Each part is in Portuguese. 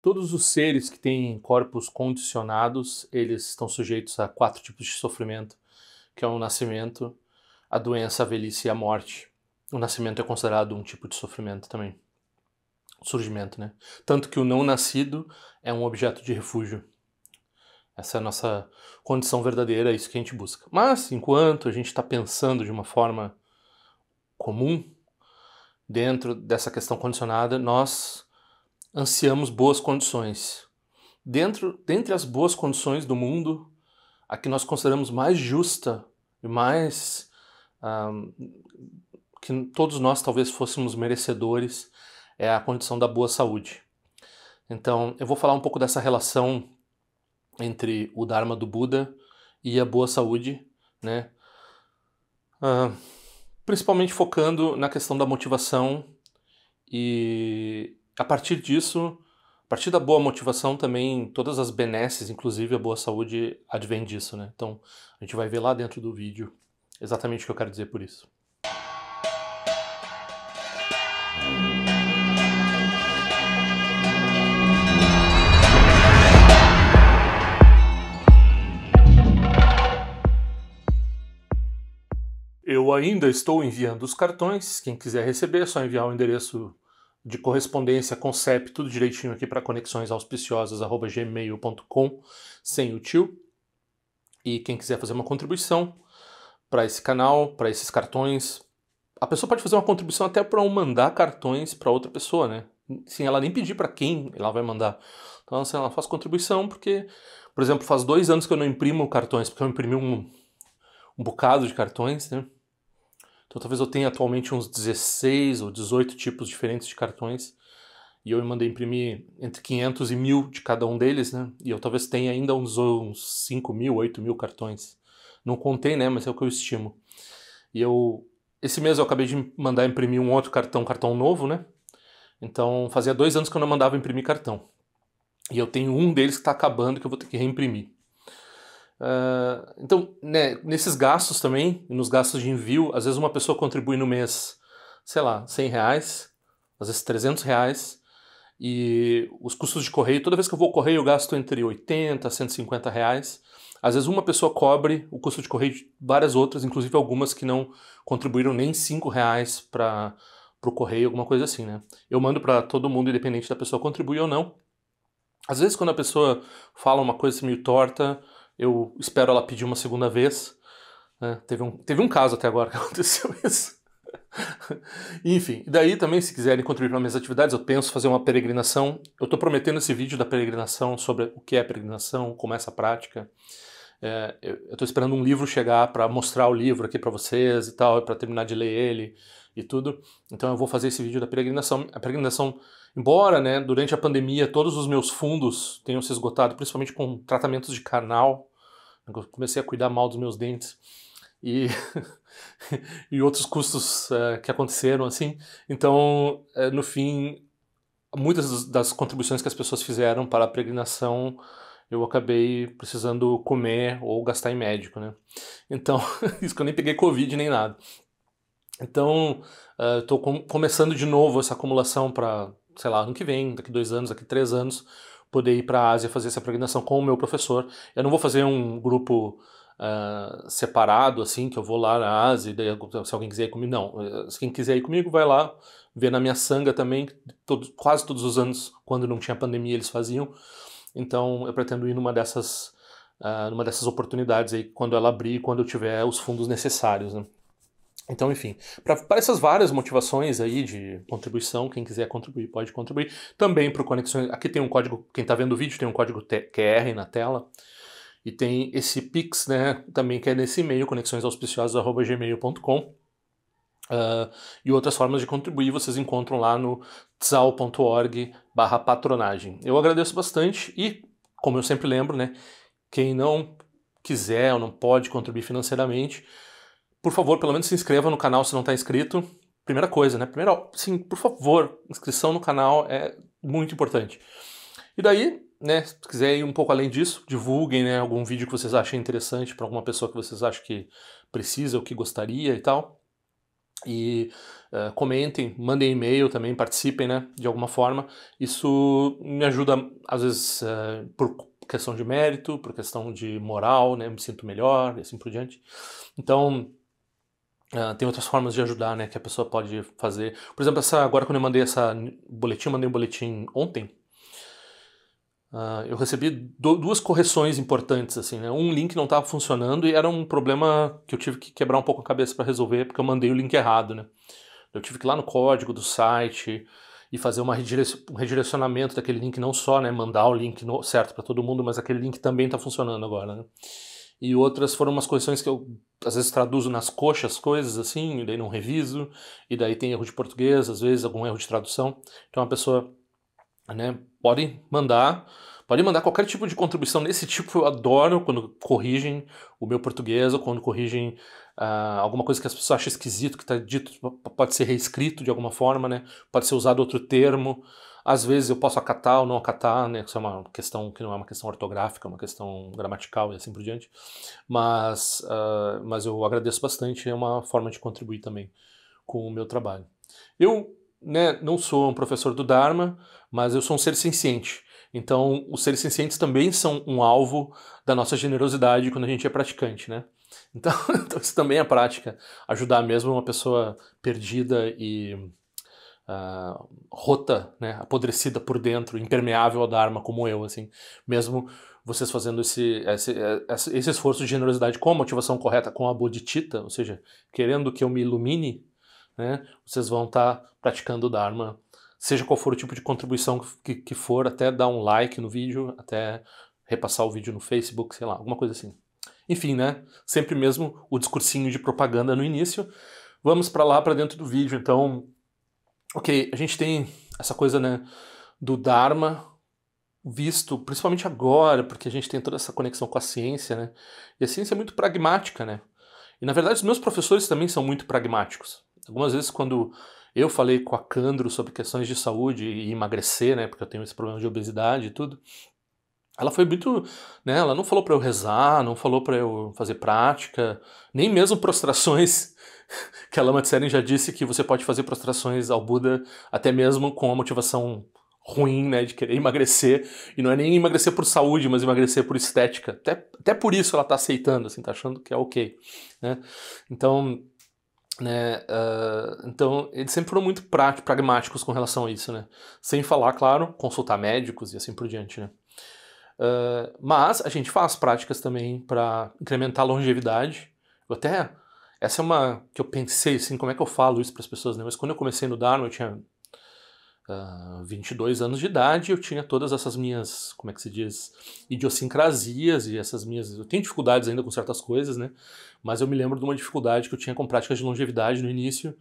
Todos os seres que têm corpos condicionados, eles estão sujeitos a 4 tipos de sofrimento, que é o nascimento, a doença, a velhice e a morte. O nascimento é considerado um tipo de sofrimento também. O surgimento, né? Tanto que o não nascido é um objeto de refúgio. Essa é a nossa condição verdadeira, é isso que a gente busca. Mas, enquanto a gente está pensando de uma forma comum, dentro dessa questão condicionada, nós ansiamos boas condições. Dentre as boas condições do mundo, a que nós consideramos mais justa e mais que todos nós talvez fôssemos merecedores é a condição da boa saúde. Então, eu vou falar um pouco dessa relação entre o Dharma do Buda e a boa saúde, né? Principalmente focando na questão da motivação e a partir disso, a partir da boa motivação também, todas as benesses, inclusive a boa saúde, advém disso, né? Então, a gente vai ver lá dentro do vídeo exatamente o que eu quero dizer por isso. Eu ainda estou enviando os cartões, quem quiser receber é só enviar o endereço de correspondência com CEP, tudo direitinho aqui para conexõesauspiciosas@gmail.com, sem o tio. E quem quiser fazer uma contribuição para esse canal, para esses cartões, a pessoa pode fazer uma contribuição até para mandar cartões para outra pessoa, né? Sem ela nem pedir para quem ela vai mandar. Então, assim, ela faz contribuição porque, por exemplo, faz 2 anos que eu não imprimo cartões, porque eu imprimi um bocado de cartões, né? Então talvez eu tenha atualmente uns 16 ou 18 tipos diferentes de cartões e eu mandei imprimir entre 500 e 1000 de cada um deles, né? E eu talvez tenha ainda uns 5.000, 8.000 cartões. Não contei, né? Mas é o que eu estimo. E esse mês eu acabei de mandar imprimir um outro cartão novo, né? Então fazia 2 anos que eu não mandava imprimir cartão. E eu tenho um deles que está acabando que eu vou ter que reimprimir. Então, né, nesses gastos também, nos gastos de envio, às vezes uma pessoa contribui no mês, sei lá, R$100, às vezes R$300, e os custos de correio, toda vez que eu vou ao correio eu gasto entre R$80 a R$150. Às vezes uma pessoa cobre o custo de correio de várias outras, inclusive algumas que não contribuíram nem R$5 para o correio, alguma coisa assim, né? Eu mando para todo mundo, independente da pessoa contribuir ou não. Às vezes quando a pessoa fala uma coisa meio torta, eu espero ela pedir uma segunda vez. Né? Teve um caso até agora que aconteceu isso. Enfim, daí também, se quiserem contribuir para minhas atividades, eu penso fazer uma peregrinação. Eu estou prometendo esse vídeo da peregrinação, sobre o que é peregrinação, como é essa prática. Eu estou esperando um livro chegar para mostrar o livro aqui para vocês e tal, para terminar de ler ele e tudo. Então eu vou fazer esse vídeo da peregrinação. A peregrinação, embora, né, durante a pandemia todos os meus fundos tenham se esgotado, principalmente com tratamentos de canal, eu comecei a cuidar mal dos meus dentes e, e outros custos que aconteceram, assim. Então, no fim, muitas das contribuições que as pessoas fizeram para a peregrinação eu acabei precisando comer ou gastar em médico, né? Então, isso que eu nem peguei Covid nem nada. Então, estou começando de novo essa acumulação para, sei lá, ano que vem, daqui 2 anos, daqui 3 anos, poder ir para a Ásia fazer essa peregrinação com o meu professor. Eu não vou fazer um grupo separado, assim, que eu vou lá na Ásia e daí, se alguém quiser ir comigo, não. Se quem quiser ir comigo, vai lá ver na minha sanga também, quase todos os anos, quando não tinha pandemia, eles faziam. Então eu pretendo ir numa dessas oportunidades aí, quando ela abrir, quando eu tiver os fundos necessários, né? Então, enfim, para essas várias motivações aí de contribuição, quem quiser contribuir pode contribuir. Também para o Conexões, aqui tem um código, quem está vendo o vídeo tem um código QR na tela. E tem esse Pix, né, também que é nesse e-mail, conexõesauspiciosas@gmail.com. E outras formas de contribuir vocês encontram lá no tzal.org/patronagem. Eu agradeço bastante e, como eu sempre lembro, né, quem não quiser ou não pode contribuir financeiramente, por favor, pelo menos se inscreva no canal se não está inscrito. Primeira coisa, né? Primeiro, sim, por favor, inscrição no canal é muito importante. E daí, né, se quiser ir um pouco além disso, divulguem, né, algum vídeo que vocês achem interessante para alguma pessoa que vocês acham que precisa ou que gostaria e tal. E comentem, mandem e-mail também, participem, né, de alguma forma. Isso me ajuda, às vezes, por questão de mérito, por questão de moral, né, me sinto melhor e assim por diante. Então, tem outras formas de ajudar, né, que a pessoa pode fazer. Por exemplo, agora quando eu mandei mandei um boletim ontem, eu recebi duas correções importantes, assim, né? Um link não estava funcionando e era um problema que eu tive que quebrar um pouco a cabeça para resolver, porque eu mandei o link errado, né? Eu tive que ir lá no código do site e fazer um redirecionamento daquele link, não só, né, mandar o link certo para todo mundo, mas aquele link também está funcionando agora, né? E outras foram umas correções que eu às vezes traduzo nas coxas coisas assim, e daí não reviso, e daí tem erro de português, às vezes algum erro de tradução. Então a pessoa, né, pode mandar qualquer tipo de contribuição nesse tipo. Eu adoro quando corrigem o meu português ou quando corrigem alguma coisa que as pessoas acham esquisito, que está dito, pode ser reescrito de alguma forma, né? Pode ser usado outro termo. Às vezes eu posso acatar ou não acatar, né? Isso é uma questão que não é uma questão ortográfica, é uma questão gramatical e assim por diante. Mas eu agradeço bastante, é uma forma de contribuir também com o meu trabalho. Eu, né, não sou um professor do Dharma, mas eu sou um ser senciente. Então, os seres sencientes também são um alvo da nossa generosidade quando a gente é praticante, né? Então, então isso também é prática. Ajudar mesmo uma pessoa perdida e rota, né, apodrecida por dentro, impermeável ao Dharma, como eu, assim. Mesmo vocês fazendo esse esforço de generosidade com a motivação correta, com a bodhicitta, ou seja, querendo que eu me ilumine, né, vocês vão estar praticando o Dharma, seja qual for o tipo de contribuição que for, até dar um like no vídeo, até repassar o vídeo no Facebook, sei lá, alguma coisa assim. Enfim, né, sempre mesmo o discursinho de propaganda no início. Vamos para lá, para dentro do vídeo. Então, ok, a gente tem essa coisa, né, do Dharma visto, principalmente agora, porque a gente tem toda essa conexão com a ciência, né, e a ciência é muito pragmática, né, e na verdade os meus professores também são muito pragmáticos. Algumas vezes quando eu falei com a Candro sobre questões de saúde e emagrecer, né, porque eu tenho esse problema de obesidade e tudo, ela foi muito, né, ela não falou para eu rezar, não falou para eu fazer prática, nem mesmo prostrações, que a Lama Tseren já disse que você pode fazer prostrações ao Buda até mesmo com a motivação ruim, né, de querer emagrecer, e não é nem emagrecer por saúde, mas emagrecer por estética. Até por isso ela tá aceitando, assim, tá achando que é ok, né? Então, né, então eles sempre foram muito pragmáticos com relação a isso, né? Sem falar, claro, consultar médicos e assim por diante, né? Mas a gente faz práticas também para incrementar a longevidade. Essa é uma que eu pensei, assim, como é que eu falo isso para as pessoas, né? Mas quando eu comecei no Dharma, eu tinha 22 anos de idade, eu tinha todas essas minhas, como é que se diz, idiosincrasias e essas minhas... Eu tenho dificuldades ainda com certas coisas, né? Mas eu me lembro de uma dificuldade que eu tinha com práticas de longevidade no início,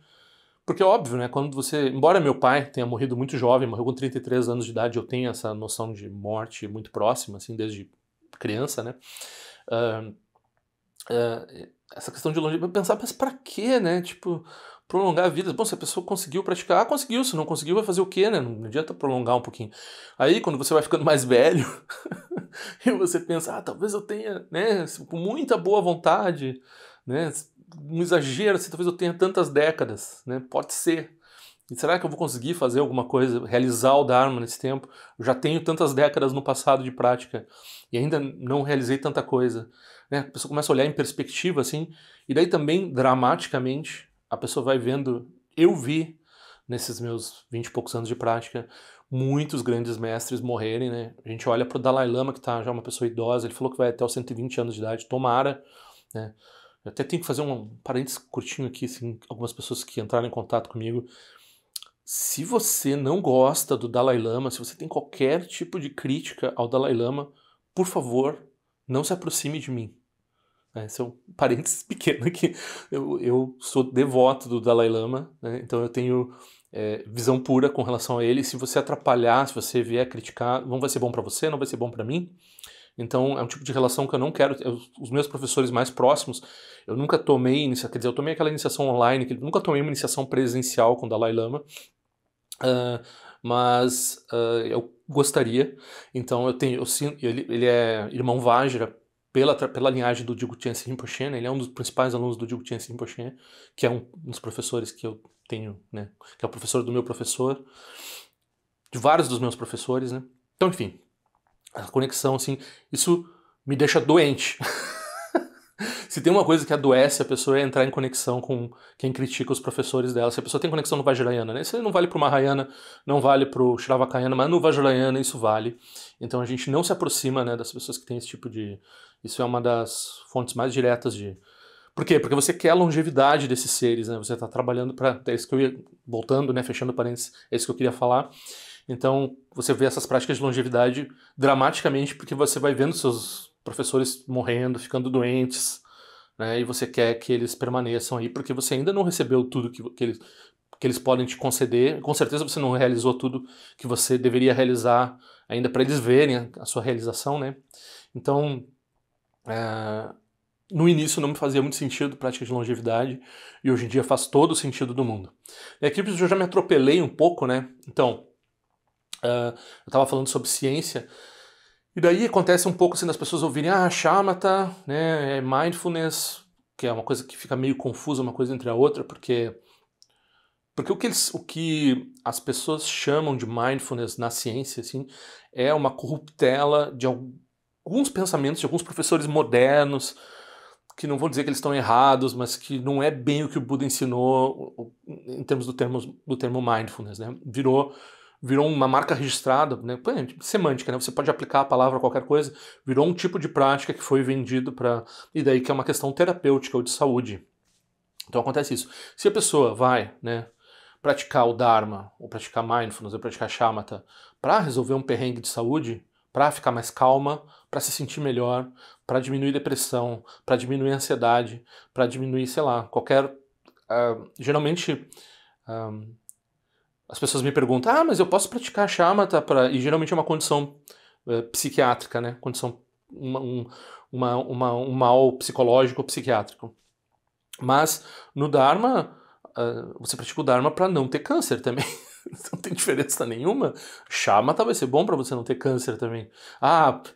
porque é óbvio, né? Quando você... Embora meu pai tenha morrido muito jovem, morreu com 33 anos de idade, eu tenho essa noção de morte muito próxima, assim, desde criança, né? Essa questão de longevidade, pensar, mas pra quê, né? Tipo, prolongar a vida. Bom, se a pessoa conseguiu praticar, conseguiu. Se não conseguiu, vai fazer o quê, né? Não adianta prolongar um pouquinho. Aí, quando você vai ficando mais velho, e você pensa, talvez eu tenha, né, com muita boa vontade, né? Um exagero, assim, talvez eu tenha tantas décadas, né? Pode ser. E será que eu vou conseguir fazer alguma coisa, realizar o Dharma nesse tempo? Eu já tenho tantas décadas no passado de prática e ainda não realizei tanta coisa. Né? A pessoa começa a olhar em perspectiva, assim, e daí também, dramaticamente, a pessoa vai vendo... Eu vi, nesses meus 20 e poucos anos de prática, muitos grandes mestres morrerem, né? A gente olha para o Dalai Lama, que está já uma pessoa idosa, ele falou que vai até os 120 anos de idade, tomara, né? Eu até tenho que fazer um parênteses curtinho aqui, assim, algumas pessoas que entraram em contato comigo. Se você não gosta do Dalai Lama, se você tem qualquer tipo de crítica ao Dalai Lama, por favor, não se aproxime de mim. Esse é um parênteses pequeno aqui. Eu sou devoto do Dalai Lama, né? Então eu tenho visão pura com relação a ele. Se você atrapalhar, se você vier criticar, não vai ser bom para você, não vai ser bom para mim. Então é um tipo de relação que eu não quero. Os meus professores mais próximos, eu nunca tomei iniciação, quer dizer, eu tomei aquela iniciação online, nunca tomei uma iniciação presencial com o Dalai Lama. Mas eu gostaria. Então eu sinto, ele é irmão Vajra pela linhagem do Jiguten Rinpoche, né? Ele é um dos principais alunos do Jiguten Rinpoche, que é um dos professores que eu tenho, né? Que é o professor do meu professor, de vários dos meus professores, né? Então, enfim, a conexão, assim, isso me deixa doente. Se tem uma coisa que adoece a pessoa é entrar em conexão com quem critica os professores dela. Se a pessoa tem conexão no Vajrayana, né? Isso não vale pro Mahayana, não vale pro Shravakayana, mas no Vajrayana isso vale. Então a gente não se aproxima, né, das pessoas que têm esse tipo de... Isso é uma das fontes mais diretas de... Por quê? Porque você quer a longevidade desses seres, né? Você está trabalhando para... É isso que eu ia... Voltando, né, fechando parênteses, é isso que eu queria falar. Então você vê essas práticas de longevidade dramaticamente porque você vai vendo seus professores morrendo, ficando doentes, né, e você quer que eles permaneçam aí porque você ainda não recebeu tudo que eles podem te conceder. Com certeza você não realizou tudo que você deveria realizar ainda para eles verem a sua realização, né? Então, no início não me fazia muito sentido prática de longevidade e hoje em dia faz todo o sentido do mundo. E aqui eu já me atropelei um pouco, né? Então, eu estava falando sobre ciência. E daí acontece um pouco assim das pessoas ouvirem, shamatha, né, mindfulness, que é uma coisa que fica meio confusa uma coisa entre a outra, porque o que as pessoas chamam de mindfulness na ciência, assim, é uma corruptela de alguns pensamentos de alguns professores modernos, que não vou dizer que eles estão errados, mas que não é bem o que o Buda ensinou em termos do termo mindfulness, né? Virou uma marca registrada, né? Semântica, né? Você pode aplicar a palavra a qualquer coisa, virou um tipo de prática que foi vendido para... E daí que é uma questão terapêutica ou de saúde. Então acontece isso. Se a pessoa vai, né, praticar o Dharma, ou praticar mindfulness, ou praticar shamatha, para resolver um perrengue de saúde, para ficar mais calma, para se sentir melhor, para diminuir depressão, para diminuir ansiedade, para diminuir, sei lá, qualquer... geralmente... as pessoas me perguntam, mas eu posso praticar shamatha para... E geralmente é uma condição psiquiátrica, né? Condição, um mal psicológico ou psiquiátrico. Mas no Dharma, você pratica o Dharma para não ter câncer também. Não tem diferença nenhuma. Shamatha vai ser bom para você não ter câncer também.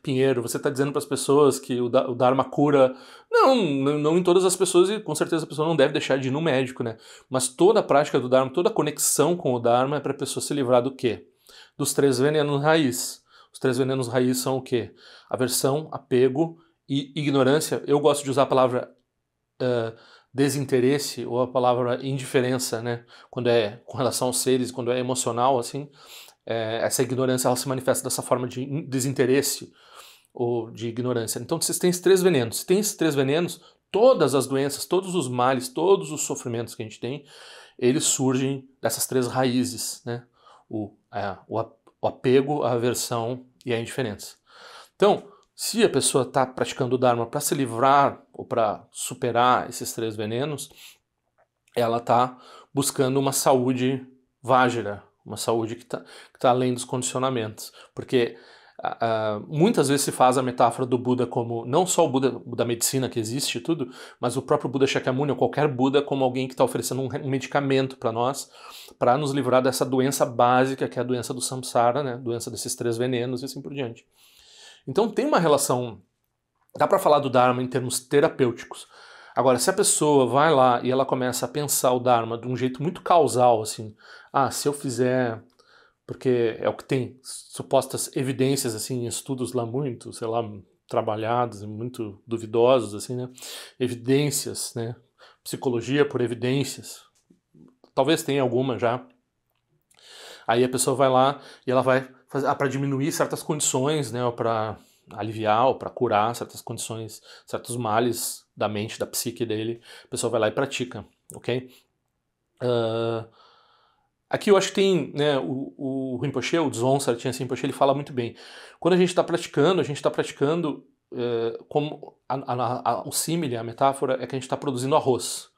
Pinheiro, você está dizendo para as pessoas que o Dharma cura. Não em todas as pessoas, e com certeza a pessoa não deve deixar de ir no médico, né? Mas toda a prática do Dharma, toda a conexão com o Dharma é para a pessoa se livrar do quê? Dos 3 venenos raiz. Os 3 venenos raiz são o quê? Aversão, apego e ignorância. Eu gosto de usar a palavra desinteresse ou a palavra indiferença, né? Quando é com relação aos seres, quando é emocional, assim, essa ignorância ela se manifesta dessa forma de desinteresse ou de ignorância. Então vocês têm esses 3 venenos. Se tem esses 3 venenos, todas as doenças, todos os males, todos os sofrimentos que a gente tem, eles surgem dessas 3 raízes, né? O apego, a aversão e a indiferença. Então, se a pessoa está praticando o Dharma para se livrar ou para superar esses 3 venenos, ela está buscando uma saúde Vajra, uma saúde que tá além dos condicionamentos. Porque muitas vezes se faz a metáfora do Buda como, não só o Buda da medicina que existe e tudo, mas o próprio Buda Shakyamuni, ou qualquer Buda, como alguém que está oferecendo um medicamento para nós, para nos livrar dessa doença básica, que é a doença do samsara, né? Doença desses 3 venenos e assim por diante. Então tem uma relação, dá para falar do Dharma em termos terapêuticos. Agora, se a pessoa vai lá e ela começa a pensar o Dharma de um jeito muito causal, assim, se eu fizer, porque é o que tem supostas evidências, assim, em estudos lá muito, sei lá, trabalhados e muito duvidosos, assim, né, evidências, né, psicologia por evidências, talvez tenha alguma já. Aí a pessoa vai lá e ela vai fazer para diminuir certas condições, né, ou para aliviar ou para curar certas condições, certos males da mente, da psique dele, a pessoa vai lá e pratica, ok? Aqui eu acho que tem, né, o Rinpoche, o Dzong Sarchen Rinpoche, ele fala muito bem. Quando a gente está praticando como o símile, a metáfora, é que a gente está produzindo arroz.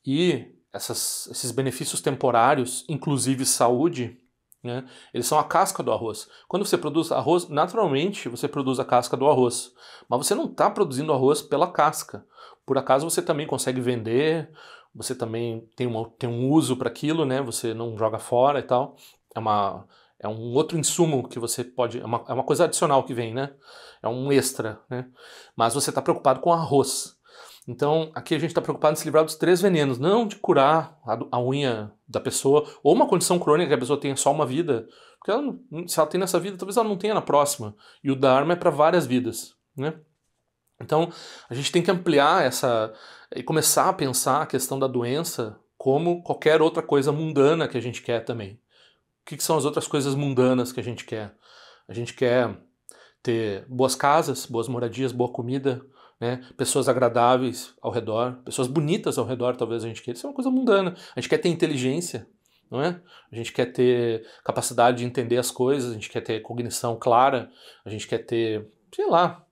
E esses benefícios temporários, inclusive saúde, né, eles são a casca do arroz. Quando você produz arroz, naturalmente você produz a casca do arroz. Mas você não está produzindo arroz pela casca. Por acaso você também consegue vender, você também tem um uso para aquilo, né? Você não joga fora e tal. É um outro insumo que você pode... É uma coisa adicional que vem, né? É um extra, né? Mas você está preocupado com arroz. Então, aqui a gente está preocupado em se livrar dos 3 venenos, não de curar a unha da pessoa, ou uma condição crônica que a pessoa tenha só uma vida, porque se ela tem nessa vida, talvez ela não tenha na próxima. E o Dharma é para várias vidas, né? Então, a gente tem que ampliar e começar a pensar a questão da doença como qualquer outra coisa mundana que a gente quer também. O que são as outras coisas mundanas que a gente quer? A gente quer ter boas casas, boas moradias, boa comida, né? Pessoas agradáveis ao redor, pessoas bonitas ao redor, talvez a gente queira. Isso é uma coisa mundana. A gente quer ter inteligência, não é? A gente quer ter capacidade de entender as coisas, a gente quer ter cognição clara, a gente quer ter, sei lá,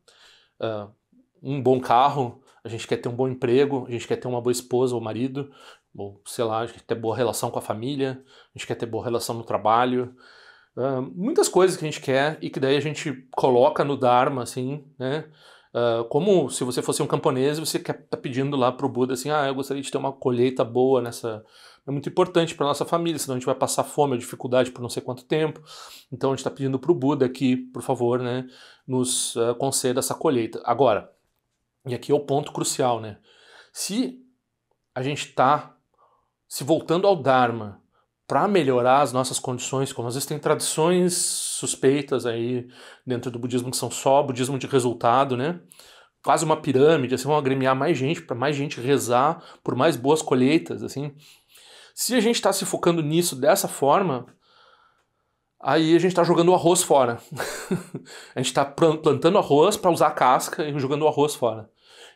um bom carro, a gente quer ter um bom emprego, a gente quer ter uma boa esposa ou marido, ou sei lá, a gente quer ter boa relação com a família, a gente quer ter boa relação no trabalho. Muitas coisas que a gente quer e que daí a gente coloca no Dharma, assim, né? Como se você fosse um camponês e você tá pedindo lá pro Buda assim, eu gostaria de ter uma colheita boa nessa... É muito importante para nossa família, senão a gente vai passar fome ou dificuldade por não sei quanto tempo. Então a gente está pedindo pro Buda aqui, por favor, né, nos conceda essa colheita. Agora, e aqui é o ponto crucial, né? Se a gente está se voltando ao Dharma para melhorar as nossas condições, como às vezes tem tradições suspeitas aí dentro do budismo que são só budismo de resultado, né? Quase uma pirâmide, assim, vão agremiar mais gente para mais gente rezar por mais boas colheitas, assim. Se a gente está se focando nisso dessa forma, aí a gente está jogando o arroz fora. A gente está plantando arroz para usar a casca e jogando o arroz fora.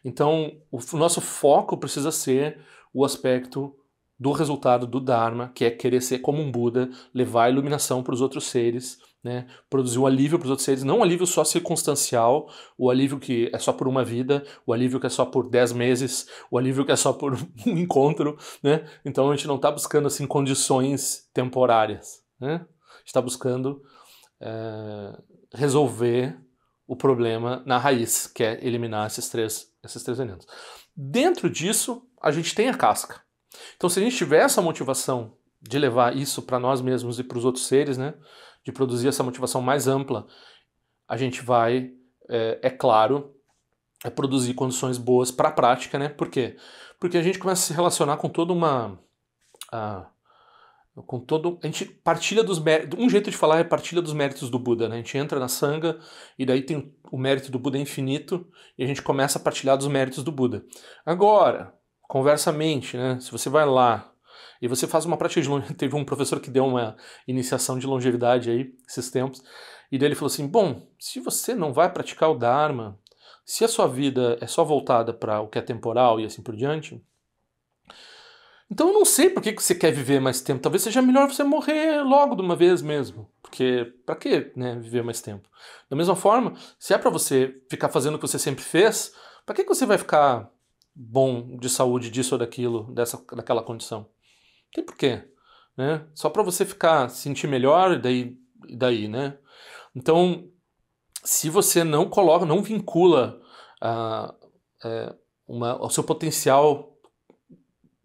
Então, o nosso foco precisa ser o aspecto do resultado do Dharma, que é querer ser como um Buda, levar a iluminação para os outros seres, né? Produzir o alívio para os outros seres, não um alívio só circunstancial, o alívio que é só por uma vida, o alívio que é só por 10 meses, o alívio que é só por um encontro, né? Então a gente não está buscando assim condições temporárias, né? A gente está buscando resolver o problema na raiz, que é eliminar esses três venenos. Dentro disso, a gente tem a casca. Então, se a gente tiver essa motivação de levar isso para nós mesmos e para os outros seres, né, de produzir essa motivação mais ampla, a gente vai, claro, produzir condições boas para a prática, né? Por quê? Porque a gente começa a se relacionar com toda uma... a gente partilha dos méritos. Um jeito de falar é partilha dos méritos do Buda, né? A gente entra na Sangha e daí tem o mérito do Buda infinito e a gente começa a partilhar dos méritos do Buda. Agora, conversamente, né? Se você vai lá e você faz uma prática de longevidade, teve um professor que deu uma iniciação de longevidade aí esses tempos, e daí ele falou assim: bom, se você não vai praticar o Dharma, se a sua vida é só voltada para o que é temporal e assim por diante, então eu não sei por que você quer viver mais tempo. Talvez seja melhor você morrer logo de uma vez mesmo. Porque pra que, né, viver mais tempo? Da mesma forma, se é pra você ficar fazendo o que você sempre fez, pra que você vai ficar bom de saúde disso ou daquilo, daquela condição? Não tem porquê, né? Só pra você ficar, sentir melhor e daí, né? Então, se você não coloca, não vincula o seu potencial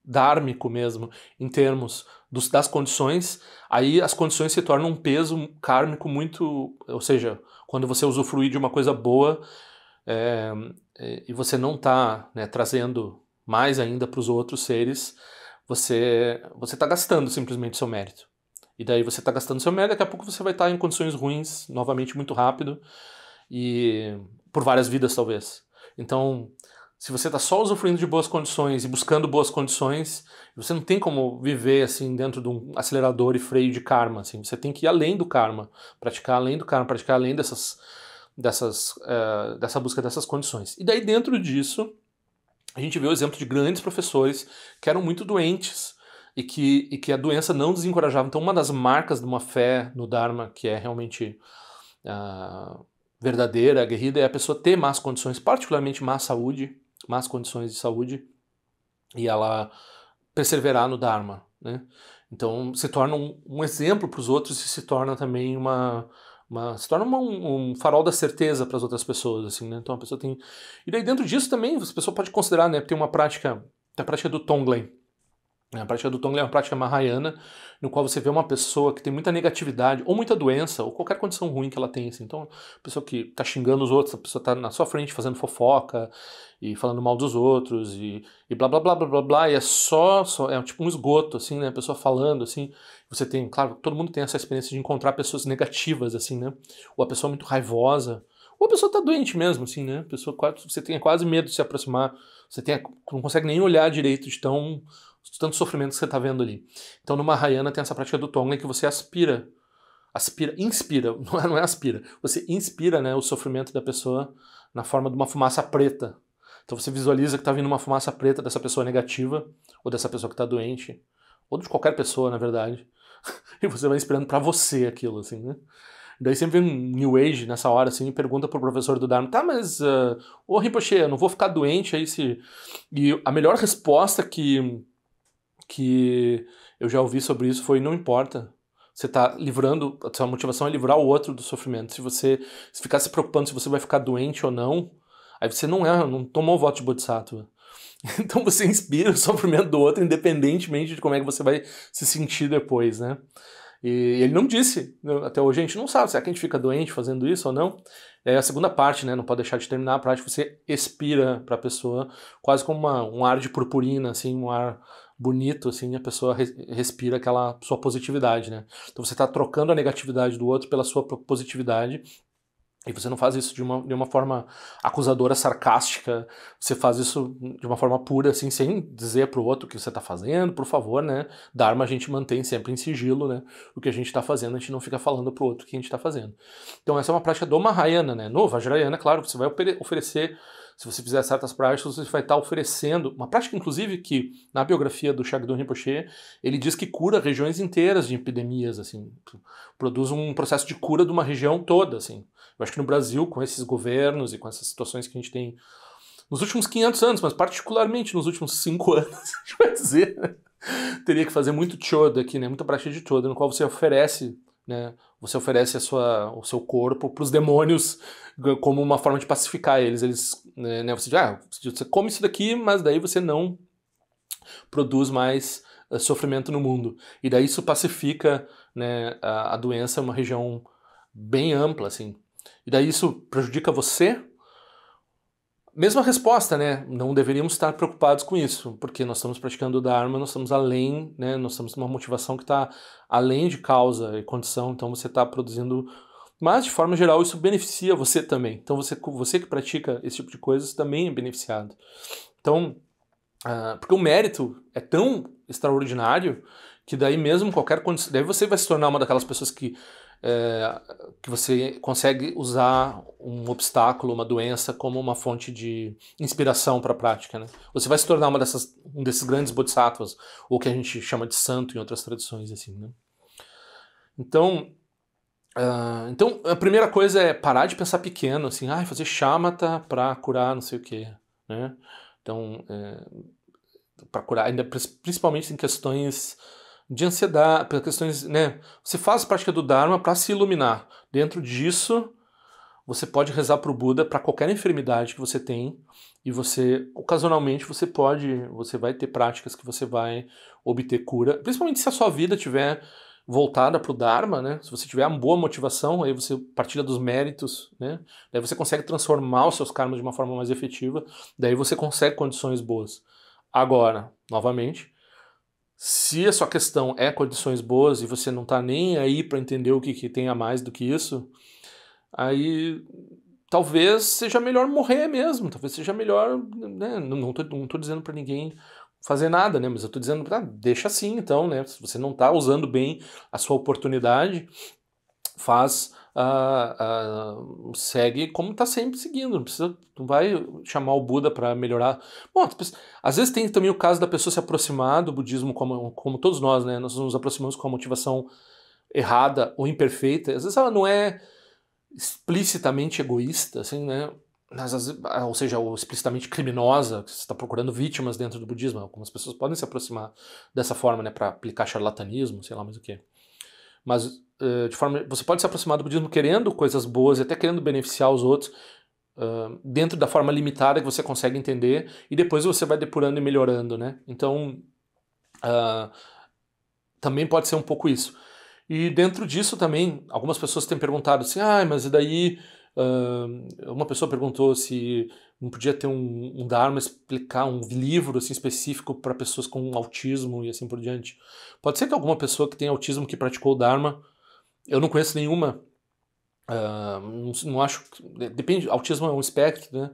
dármico mesmo, em termos das condições, aí as condições se tornam um peso kármico muito... Ou seja, quando você usufruir de uma coisa boa e você não está, né, trazendo mais ainda para os outros seres, você está gastando simplesmente seu mérito. E daí você está gastando seu mérito, daqui a pouco você vai estar em condições ruins, novamente muito rápido, e por várias vidas talvez. Então, se você está só usufruindo de boas condições e buscando boas condições, você não tem como viver assim dentro de um acelerador e freio de karma. Assim. Você tem que ir além do karma, praticar além do karma, praticar além dessa busca dessas condições. E daí dentro disso, a gente vê o exemplo de grandes professores que eram muito doentes e que a doença não desencorajava. Então uma das marcas de uma fé no Dharma que é realmente verdadeira, aguerrida, é a pessoa ter más condições, particularmente más condições de saúde, e ela perseverar no Dharma, né? Então se torna um exemplo para os outros e se torna também se torna um farol da certeza para as outras pessoas, assim, né? Então a pessoa tem... E daí dentro disso também a pessoa pode considerar, né, tem uma prática, a prática do Tonglen. A prática do Tonglen é uma prática Mahayana, no qual você vê uma pessoa que tem muita negatividade, ou muita doença, ou qualquer condição ruim que ela tenha. Assim. Então, a pessoa que está xingando os outros, a pessoa está na sua frente fazendo fofoca, e falando mal dos outros, e blá blá blá blá blá blá, e é é tipo um esgoto, assim, né? A pessoa falando, assim. Você tem, claro, todo mundo tem essa experiência de encontrar pessoas negativas, assim, né? Ou a pessoa muito raivosa, ou a pessoa está doente mesmo, assim, né? A pessoa, você tem quase medo de se aproximar, não consegue nem olhar direito de tanto sofrimento que você está vendo ali. Então no Mahayana tem essa prática do Tonglen que você inspira, não é aspira, você inspira, né, o sofrimento da pessoa na forma de uma fumaça preta. Então você visualiza que está vindo uma fumaça preta dessa pessoa negativa, ou dessa pessoa que está doente, ou de qualquer pessoa, na verdade, e você vai inspirando para você aquilo, assim, né? Daí sempre vem um New Age nessa hora, assim, e pergunta pro professor do Dharma, tá, mas, ô Rinpoche, eu não vou ficar doente aí se... E a melhor resposta que eu já ouvi sobre isso foi: não importa. Você está livrando, a sua motivação é livrar o outro do sofrimento. Se ficar se preocupando se você vai ficar doente ou não, aí você não tomou o voto de Bodhisattva. Então você inspira o sofrimento do outro independentemente de como é que você vai se sentir depois, né? E ele não disse, até hoje a gente não sabe, será que a gente fica doente fazendo isso ou não? É a segunda parte, né? Não pode deixar de terminar a prática, você expira para a pessoa, quase como um ar de purpurina, assim, um ar bonito, assim, a pessoa respira aquela sua positividade, né? Então você está trocando a negatividade do outro pela sua positividade. E você não faz isso de uma forma acusadora, sarcástica, você faz isso de uma forma pura, assim, sem dizer pro outro o que você tá fazendo, por favor, né? Dharma a gente mantém sempre em sigilo, né? O que a gente tá fazendo, a gente não fica falando pro outro o que a gente tá fazendo. Então essa é uma prática do Mahayana, né? No Vajrayana, claro, você vai oferecer, se você fizer certas práticas, você vai estar oferecendo, uma prática inclusive que, na biografia do Shagdon Rinpoche, ele diz que cura regiões inteiras de epidemias, assim, produz um processo de cura de uma região toda, assim. Eu acho que no Brasil, com esses governos e com essas situações que a gente tem nos últimos 500 anos, mas particularmente nos últimos 5 anos, a gente vai dizer, né? Teria que fazer muito choda aqui, né? Muita prática de choda, no qual você oferece, né? Você oferece o seu corpo para os demônios como uma forma de pacificar eles. Né? Você come isso daqui, mas daí você não produz mais sofrimento no mundo. E daí isso pacifica, né, a doença em uma região bem ampla, assim. E daí isso prejudica você? Mesma resposta, né? Não deveríamos estar preocupados com isso, porque nós estamos praticando o Dharma, nós estamos além, né? Nós estamos numa motivação que está além de causa e condição, então você está produzindo. Mas, de forma geral, isso beneficia você também. Então, você que pratica esse tipo de coisas também é beneficiado. Então, porque o mérito é tão extraordinário que daí mesmo qualquer condição... Daí você vai se tornar uma daquelas pessoas que você consegue usar um obstáculo, uma doença, como uma fonte de inspiração para a prática, né? Você vai se tornar um desses grandes bodhisattvas, ou que a gente chama de santo em outras tradições, assim, né? Então, a primeira coisa é parar de pensar pequeno, assim, fazer shamatha para curar não sei o quê, né? Então, para curar, ainda principalmente em questões de ansiedade, por questões, né? Você faz a prática do Dharma para se iluminar. Dentro disso, você pode rezar para o Buda para qualquer enfermidade que você tem, e ocasionalmente, você vai ter práticas que você vai obter cura, principalmente se a sua vida estiver voltada para o Dharma, né? Se você tiver uma boa motivação, aí você partilha dos méritos, né? Daí você consegue transformar os seus karmas de uma forma mais efetiva, daí você consegue condições boas. Agora, novamente, se a sua questão é condições boas e você não está nem aí para entender o que tem a mais do que isso, aí talvez seja melhor morrer mesmo, talvez seja melhor, né? Não tô dizendo para ninguém fazer nada, né? Mas eu tô dizendo, deixa assim então, né? Se você não está usando bem a sua oportunidade, segue como está sempre seguindo, não vai chamar o Buda para melhorar. Bom, às vezes tem também o caso da pessoa se aproximar do budismo, como todos nós, né? Nós nos aproximamos com a motivação errada ou imperfeita. Às vezes ela não é explicitamente egoísta, assim, né? Ou seja, ou explicitamente criminosa, que você está procurando vítimas dentro do budismo. Algumas pessoas podem se aproximar dessa forma, né, para aplicar charlatanismo, sei lá mais o que. Mas você pode se aproximar do budismo querendo coisas boas e até querendo beneficiar os outros, dentro da forma limitada que você consegue entender, e depois você vai depurando e melhorando, né? Então, também pode ser um pouco isso. E dentro disso também, algumas pessoas têm perguntado assim, mas e daí... uma pessoa perguntou se não podia ter um Dharma, explicar um livro assim, específico para pessoas com autismo e assim por diante. Pode ser que alguma pessoa que tem autismo que praticou o Dharma, eu não conheço nenhuma, não acho, depende, autismo é um espectro, né?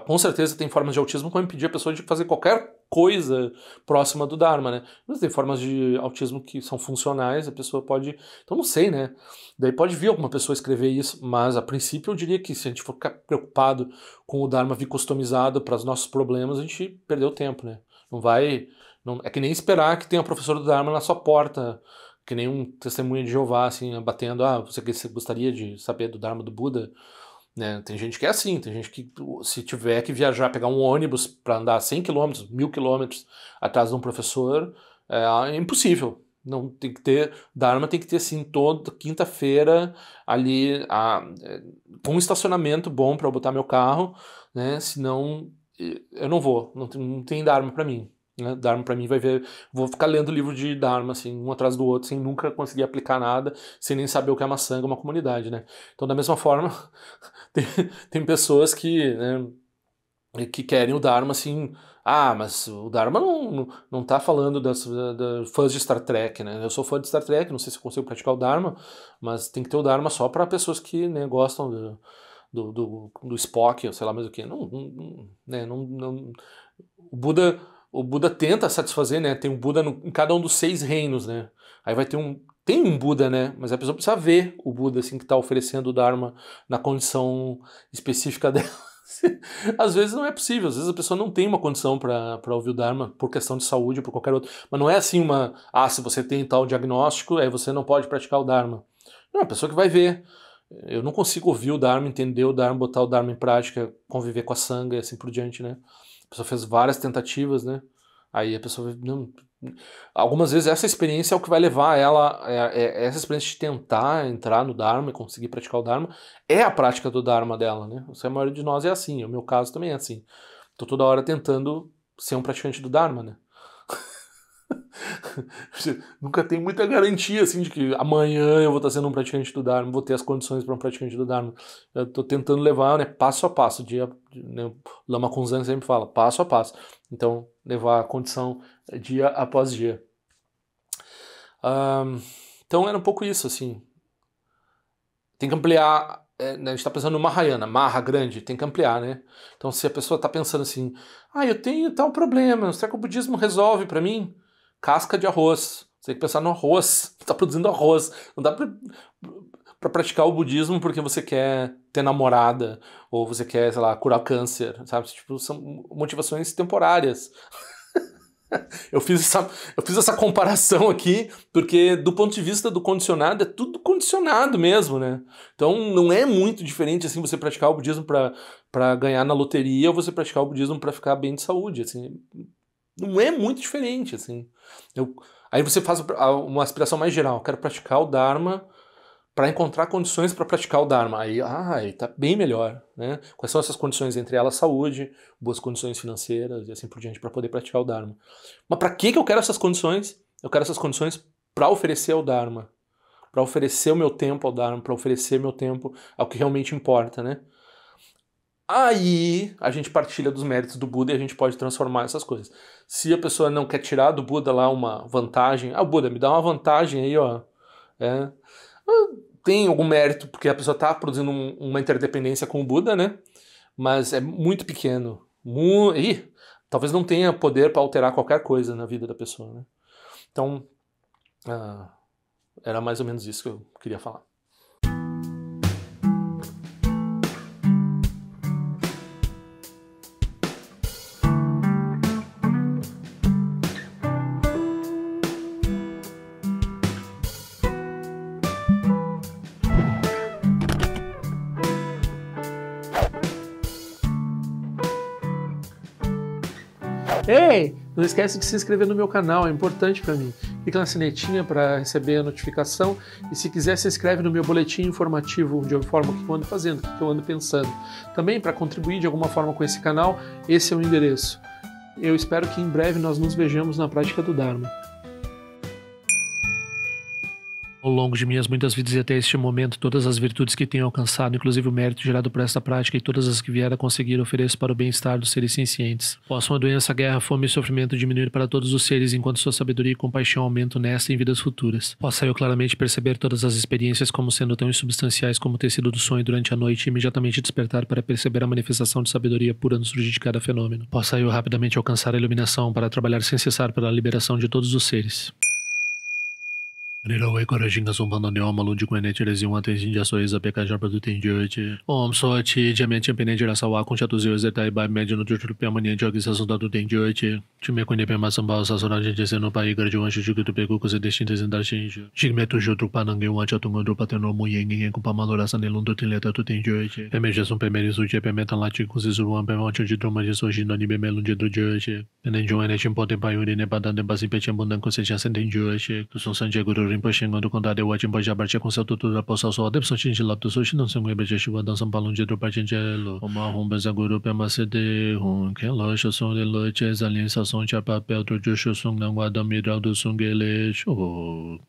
Com certeza tem formas de autismo que vão impedir a pessoa de fazer qualquer coisa próxima do Dharma, né? Mas tem formas de autismo que são funcionais, a pessoa pode, então não sei, né? Daí pode vir alguma pessoa escrever isso, mas a princípio eu diria que se a gente for ficar preocupado com o Dharma vir customizado para os nossos problemas, a gente perdeu tempo, né? Não vai, não, é que nem esperar que tenha um professor do Dharma na sua porta, que nem um testemunho de Jeová, assim, batendo, você gostaria de saber do Dharma do Buda? Né? Tem gente que é assim, tem gente que se tiver que viajar, pegar um ônibus para andar 100 km, 1000 km atrás de um professor, é impossível. Não tem que ter, Dharma tem que ter assim, toda quinta-feira ali, com um estacionamento bom para eu botar meu carro, né? Senão eu não vou, não tem Dharma para mim. Né? Dharma para mim vai ver, vou ficar lendo livro de Dharma assim, um atrás do outro, sem nunca conseguir aplicar nada, sem nem saber o que é uma sangha, uma comunidade, né? Então da mesma forma, tem pessoas que, né, que querem o Dharma assim, mas o Dharma não tá falando das fãs de Star Trek, né? Eu sou fã de Star Trek, não sei se eu consigo praticar o Dharma, mas tem que ter o Dharma só para pessoas que, né, gostam do Spock, ou sei lá mais o que. O Buda tenta satisfazer, né? Tem um Buda em cada um dos 6 reinos, né? Aí vai ter tem um Buda, né? Mas a pessoa precisa ver o Buda, assim, que está oferecendo o Dharma na condição específica dela. Às vezes não é possível, às vezes a pessoa não tem uma condição para ouvir o Dharma por questão de saúde ou por qualquer outro. Mas não é assim se você tem tal diagnóstico, aí você não pode praticar o Dharma. Não, é a pessoa que vai ver. Eu não consigo ouvir o Dharma, entender o Dharma, botar o Dharma em prática, conviver com a sangha e assim por diante, né? A pessoa fez várias tentativas, né? Aí a pessoa... Não, algumas vezes essa experiência é o que vai levar ela... essa experiência de tentar entrar no Dharma e conseguir praticar o Dharma é a prática do Dharma dela, né? A maioria de nós é assim, o meu caso também é assim. Tô toda hora tentando ser um praticante do Dharma, né? Nunca tem muita garantia assim de que amanhã eu vou estar sendo um praticante do Dharma, vou ter as condições para um praticante do Dharma. Eu estou tentando levar, né, passo a passo, né, Lama Kunzang sempre fala, passo a passo. Então, levar a condição dia após dia. Então era um pouco isso, assim. Tem que ampliar, né, a gente está pensando no Mahayana, Maha grande, tem que ampliar, né? Então se a pessoa está pensando assim, eu tenho tal problema, será que o budismo resolve para mim? Casca de arroz. Você tem que pensar no arroz. Está produzindo arroz. Não dá para praticar o budismo porque você quer ter namorada ou você quer, sei lá, curar câncer, sabe? Tipo, são motivações temporárias. Eu fiz essa comparação aqui porque do ponto de vista do condicionado é tudo condicionado mesmo, né? Então não é muito diferente assim você praticar o budismo para ganhar na loteria ou você praticar o budismo para ficar bem de saúde, assim. Não é muito diferente, assim. Aí você faz uma aspiração mais geral. Eu quero praticar o Dharma para encontrar condições para praticar o Dharma. Aí tá bem melhor, né? Quais são essas condições? Entre elas, saúde, boas condições financeiras e assim por diante para poder praticar o Dharma. Mas para que eu quero essas condições? Eu quero essas condições para oferecer ao Dharma, para oferecer o meu tempo ao Dharma, para oferecer meu tempo ao que realmente importa, né? Aí a gente partilha dos méritos do Buda e a gente pode transformar essas coisas. Se a pessoa não quer tirar do Buda lá uma vantagem, Buda, me dá uma vantagem aí, ó. Tem algum mérito, porque a pessoa está produzindo uma interdependência com o Buda, né? Mas é muito pequeno. Talvez não tenha poder para alterar qualquer coisa na vida da pessoa, né? Então, era mais ou menos isso que eu queria falar. Ei, não esquece de se inscrever no meu canal, é importante para mim. Clica na sinetinha para receber a notificação e se quiser se inscreve no meu boletim informativo de alguma forma que eu ando fazendo, o que eu ando pensando. Também para contribuir de alguma forma com esse canal, esse é o endereço. Eu espero que em breve nós nos vejamos na prática do Dharma. Ao longo de minhas muitas vidas e até este momento, todas as virtudes que tenho alcançado, inclusive o mérito gerado por esta prática e todas as que vier a conseguir, ofereço para o bem-estar dos seres sencientes. Possam a doença, a guerra, a fome e o sofrimento diminuir para todos os seres, enquanto sua sabedoria e compaixão aumentam nesta e em vidas futuras. Possa eu claramente perceber todas as experiências como sendo tão insubstanciais como o tecido do sonho durante a noite e imediatamente despertar para perceber a manifestação de sabedoria pura no surgir de cada fenômeno. Possa eu rapidamente alcançar a iluminação para trabalhar sem cessar pela liberação de todos os seres. Nirawe Korajinga Sumpano Neoma Lundiquene Tiresium Atensin Jasoeza Pekajar Produtin Jurti Om Sochi Jamen Champene Jirasawa Conchatus Zetai by Mediano Jutu Pemania Jogis Asundado Tem Jurti Chimekune Pema Sambal Sasonagem Jeseno Pai Garjuan Shujuku Pegu Kose Destintes in Darshinju Chigmetu Jutru Panangue Wachatungo do Pateno Muyeng com Pamalora Sanelundo Tileta Tutin Jurti Pemejasun Pemeri Suche Pemetan Lati Kusizuan Pemancho de Druma de Sojino Nibemelun de Jurti Penenjoane Chimpote Payuri Nepadan de Basipechambundan Conseja Senten Jurti Kusun Sanjaguru Rinpoche do condado de Wachimbo Jabarche com seu tutor da Poça Sol de Psochin de Lapto Sushi não se mueve de chuva dançam balão de Drupachinjelo uma rumba zaguru Pemacede Hun Ken Locha Son de Loche Zalin Sasson Chapapel Trojo Sung Nangua Damidral do Sungele Show